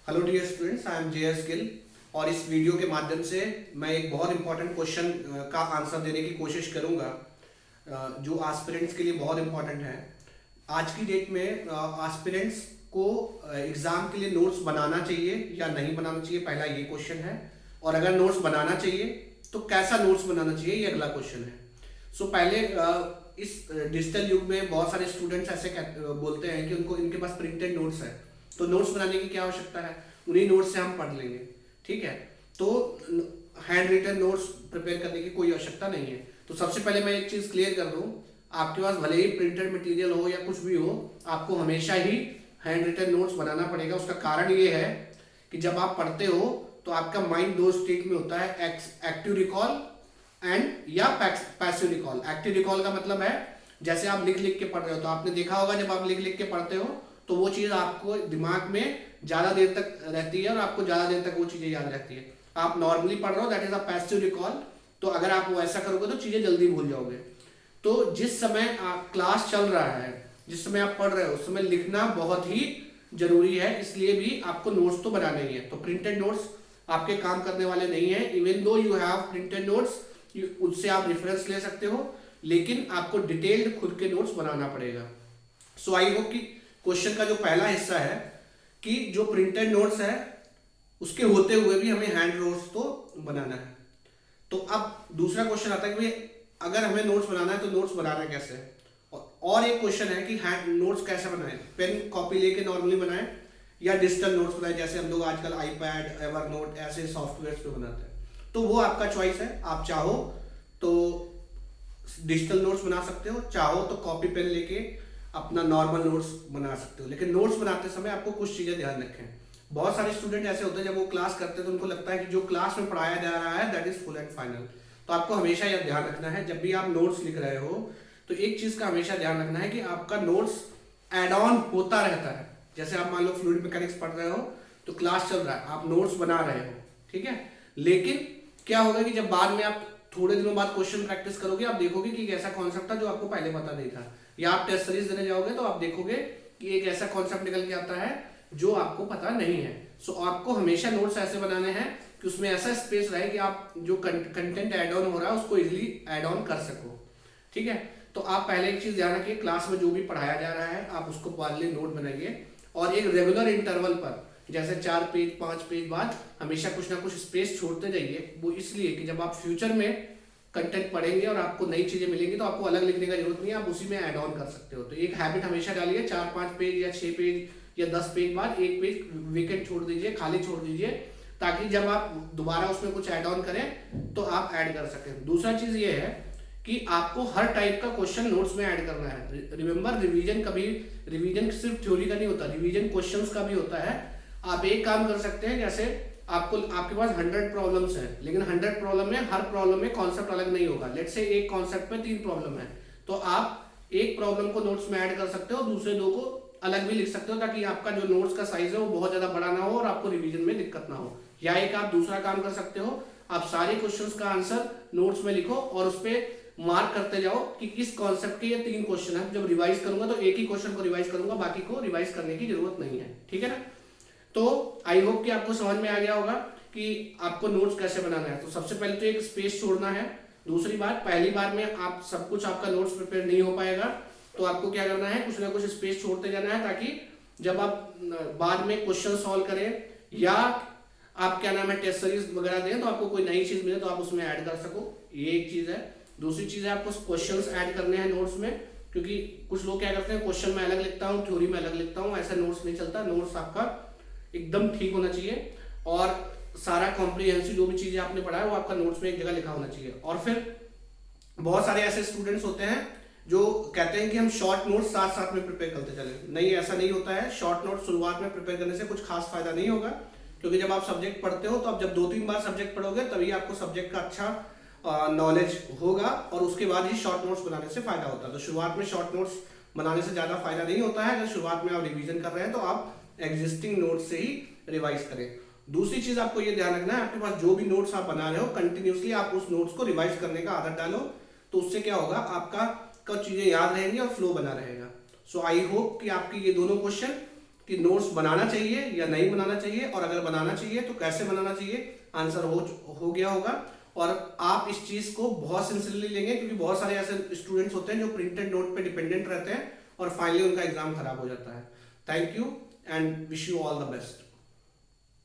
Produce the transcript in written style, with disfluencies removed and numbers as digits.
Hello dear students, I am J. गिल और इस video के माध्यम से मैं एक बहुत इंपॉर्टेंट क्वेश्चन का आंसर देने की कोशिश करूंगा जो एस्पिरेंट्स के लिए बहुत इंपॉर्टेंट है। आज की डेट में एस्पिरेंट्स को एग्ज़ाम के लिए नोट्स बनाना चाहिए या नहीं बनाना चाहिए, पहला ये क्वेश्चन है। और अगर नोट्स बनाना चाहिए तो कैसा नोट्स बनाना चाहिए, ये अगला क्वेश्चन है। सो पहले इस डिजिटल युग में बहुत सारे स्टूडेंट्स ऐसे बोलते हैं कि उनको इनके पास प्रिंटेड नोट्स है, तो नोट्स बनाने की क्या आवश्यकता है, उन्हीं नोट्स से हम पढ़ लेंगे। ठीक है, तो हैंड रिटन नोट्स प्रिपेयर करने की कोई आवश्यकता नहीं है। तो सबसे पहले मैं एक चीज़ क्लियर कर दूं, आपके पास भले ही प्रिंटेड मटेरियल हो या कुछ भी हो, आपको हमेशा ही हैंड रिटन नोट्स बनाना पड़ेगा। उसका कारण ये है कि जब आप पढ़ते हो तो आपका माइंड दो स्टेट में होता है, एक्टिव रिकॉल एंड या पैसिव रिकॉल। एक्टिव रिकॉल का मतलब है जैसे आप लिख लिख के पढ़ रहे हो, तो आपने देखा होगा जब आप लिख लिख के पढ़ते हो तो वो चीज़ आपको दिमाग में ज़्यादा देर तक रहती है और आपको ज़्यादा देर तक वो चीज़ें याद रहती है। आप नॉर्मली पढ़ रहे हो, that is a passive recall, तो अगर आप वो ऐसा करोगे तो चीज़ें जल्दी भूल जाओगे। तो जिस समय आप क्लास चल रहा है, जिस समय आप पढ़ रहे हो, उस समय लिखना बहुत ही जरूरी है, इसलिए भी आपको नोट्स तो बनाने ही है। तो प्रिंटेड नोट्स आपके काम करने वाले नहीं है। Even though you have printed notes, उससे आप रेफरेंस ले सकते हो, लेकिन आपको डिटेल्ड खुद के नोट्स बनाना पड़ेगा। सो आई होप कि क्वेश्चन का जो पहला हिस्सा है कि जो प्रिंटेड नोट्स है उसके होते हुए भी हमें हैंड नोट्स तो बनाना है। तो अब दूसरा क्वेश्चन आता है कि भाई अगर हमें नोट्स बनाना है तो नोट्स बनाना कैसे है। और एक क्वेश्चन है कि हैंड नोट्स कैसे बनाएं, पेन कॉपी लेके नॉर्मली बनाएं या डिजिटल नोट्स बनाएं, जैसे हम लोग आजकल आईपैड, एवरनोट ऐसे सॉफ्टवेयर पे बनाते हैं। तो वो आपका चॉइस है, आप चाहो तो डिजिटल नोट्स बना सकते हो, चाहो तो कॉपी पेन लेके अपना नॉर्मल नोट्स बना सकते हो। लेकिन नोट्स बनाते समय आपको कुछ चीज़ें ध्यान रखें। बहुत सारे स्टूडेंट ऐसे होते हैं जब वो क्लास करते हैं तो उनको लगता है कि जो क्लास में पढ़ाया जा रहा है that is full and final. तो आपको हमेशा यह ध्यान रखना है जब भी आप नोट्स लिख रहे हो तो एक चीज़ का हमेशा ध्यान रखना है कि आपका नोट्स एड ऑन होता रहता है। जैसे आप मान लो फ्लूइड मैकेनिक्स पढ़ रहे हो तो क्लास चल रहा है, आप नोट्स बना रहे हो, ठीक है। लेकिन क्या होगा कि जब बाद में आप थोड़े दिनों बाद क्वेश्चन प्रैक्टिस करोगे, आप देखोगे कि एक ऐसा कॉन्सेप्ट था जो आपको पहले पता नहीं था, या आप टेस्ट सीरीज देने जाओगे तो आप देखोगे कि एक ऐसा कॉन्सेप्ट निकल के आता है जो आपको पता नहीं है। सो आपको हमेशा नोट्स ऐसे बनाने हैं कि उसमें ऐसा स्पेस रहे कि आप जो कंटेंट ऐड ऑन हो रहा है उसको इजीली ऐड ऑन कर सको, ठीक है। तो आप पहले एक चीज ध्यान रखिए, क्लास में जो भी पढ़ाया जा रहा है आप उसको पहले नोट बनाइए और एक रेगुलर इंटरवल पर जैसे 4 पेज 5 पेज बाद हमेशा कुछ ना कुछ स्पेस छोड़ते जाइए। वो इसलिए कि जब आप फ्यूचर में कंटेंट पढ़ेंगे और आपको नई चीजें मिलेंगी तो आपको अलग लिखने का जरूरत नहीं है, आप उसी में ऐड ऑन कर सकते हो। तो एक हैबिट हमेशा डालिए, 4-5 पेज या 6 पेज या 10 पेज बाद एक पेज वेकेंट छोड़ दीजिए, खाली छोड़ दीजिए, ताकि जब आप दोबारा उसमें कुछ ऐड ऑन करें तो आप ऐड कर सकें। दूसरा चीज ये है कि आपको हर टाइप का क्वेश्चन नोट्स में ऐड करना है। रिमेंबर, रिवीजन सिर्फ थ्योरी का नहीं होता, रिवीजन क्वेश्चंस का भी होता है। आप एक काम कर सकते हैं, जैसे आपके पास 100 प्रॉब्लम्स हैं, लेकिन 100 प्रॉब्लम में हर प्रॉब्लम में कॉन्सेप्ट अलग नहीं होगा। लेट्स से एक कॉन्सेप्ट पे 3 प्रॉब्लम है, तो आप एक प्रॉब्लम को नोट्स में ऐड कर सकते हो, दूसरे 2 को अलग भी लिख सकते हो, ताकि आपका जो नोट्स का साइज है वो बहुत ज्यादा बड़ा ना हो और आपको रिवीजन में दिक्कत ना हो। या एक आप दूसरा काम कर सकते हो, आप सारे क्वेश्चंस का आंसर नोट्स में लिखो और उस पर मार्क करते जाओ कि किस कॉन्सेप्ट के ये 3 क्वेश्चन है। जब रिवाइज करूंगा तो एक ही क्वेश्चन को रिवाइज करूंगा, बाकी को रिवाइज करने की जरूरत नहीं है, ठीक है ना। तो आई होप कि आपको समझ में आ गया होगा कि आपको नोट्स कैसे बनाना है। तो सबसे पहले तो एक स्पेस छोड़ना है। दूसरी बात, पहली बार में आप सब कुछ आपका नोट्स प्रिपेयर नहीं हो पाएगा, तो आपको क्या करना है, कुछ ना कुछ स्पेस छोड़ते जाना है, ताकि जब आप बाद में क्वेश्चन सॉल्व करें या आप क्या नाम है टेस्ट सीरीज वगैरह दें तो आपको कोई नई चीज मिले तो आप उसमें ऐड कर सको। ये एक चीज है। दूसरी चीज है, आपको क्वेश्चंस ऐड करने हैं नोट्स में, क्योंकि कुछ लोग क्या करते हैं, क्वेश्चन में अलग लिखता हूँ, थ्योरी में अलग लिखता हूँ, ऐसा नोट्स नहीं चलता। नोट्स आपका एकदम ठीक होना चाहिए और सारा कॉम्प्रिहेंसिव जो भी चीजें आपने पढ़ा है वो आपका नोट्स में एक जगह लिखा होना चाहिए। और फिर बहुत सारे ऐसे स्टूडेंट्स होते हैं जो कहते हैं कि हम शॉर्ट नोट्स साथ साथ में प्रिपेयर करते चले। नहीं, ऐसा नहीं होता है। शॉर्ट नोट्स शुरुआत में प्रिपेयर करने से कुछ खास फायदा नहीं होगा, क्योंकि जब आप सब्जेक्ट पढ़ते हो तो आप जब 2-3 बार सब्जेक्ट पढ़ोगे तभी आपको सब्जेक्ट का अच्छा नॉलेज होगा और उसके बाद ही शॉर्ट नोट्स बनाने से फायदा होता है। तो शुरुआत में शॉर्ट नोट्स बनाने से ज्यादा फायदा नहीं होता है। अगर शुरुआत में आप रिवीजन कर रहे हैं तो आप एग्जिस्टिंग नोट्स से ही रिवाइज करें। दूसरी चीज आपको ये ध्यान रखना है, आपके पास जो भी नोट्स आप बना रहे हो कंटिन्यूसली आप उस नोट्स को रिवाइज करने का आदत डालो, तो उससे क्या होगा, आपका कुछ चीजें याद रहेंगी और फ्लो बना रहेगा। सो आई होप कि आपके ये दोनों क्वेश्चन कि नोट्स बनाना चाहिए या नहीं बनाना चाहिए, और अगर बनाना चाहिए तो कैसे बनाना चाहिए। आंसर हो गया होगा। और आप इस चीज को बहुत सिंसियरली लेंगे, क्योंकि बहुत सारे ऐसे स्टूडेंट्स होते हैं जो प्रिंटेड नोट पे डिपेंडेंट रहते हैं और फाइनली उनका एग्जाम खराब हो जाता है। Thank you and wish you all the best.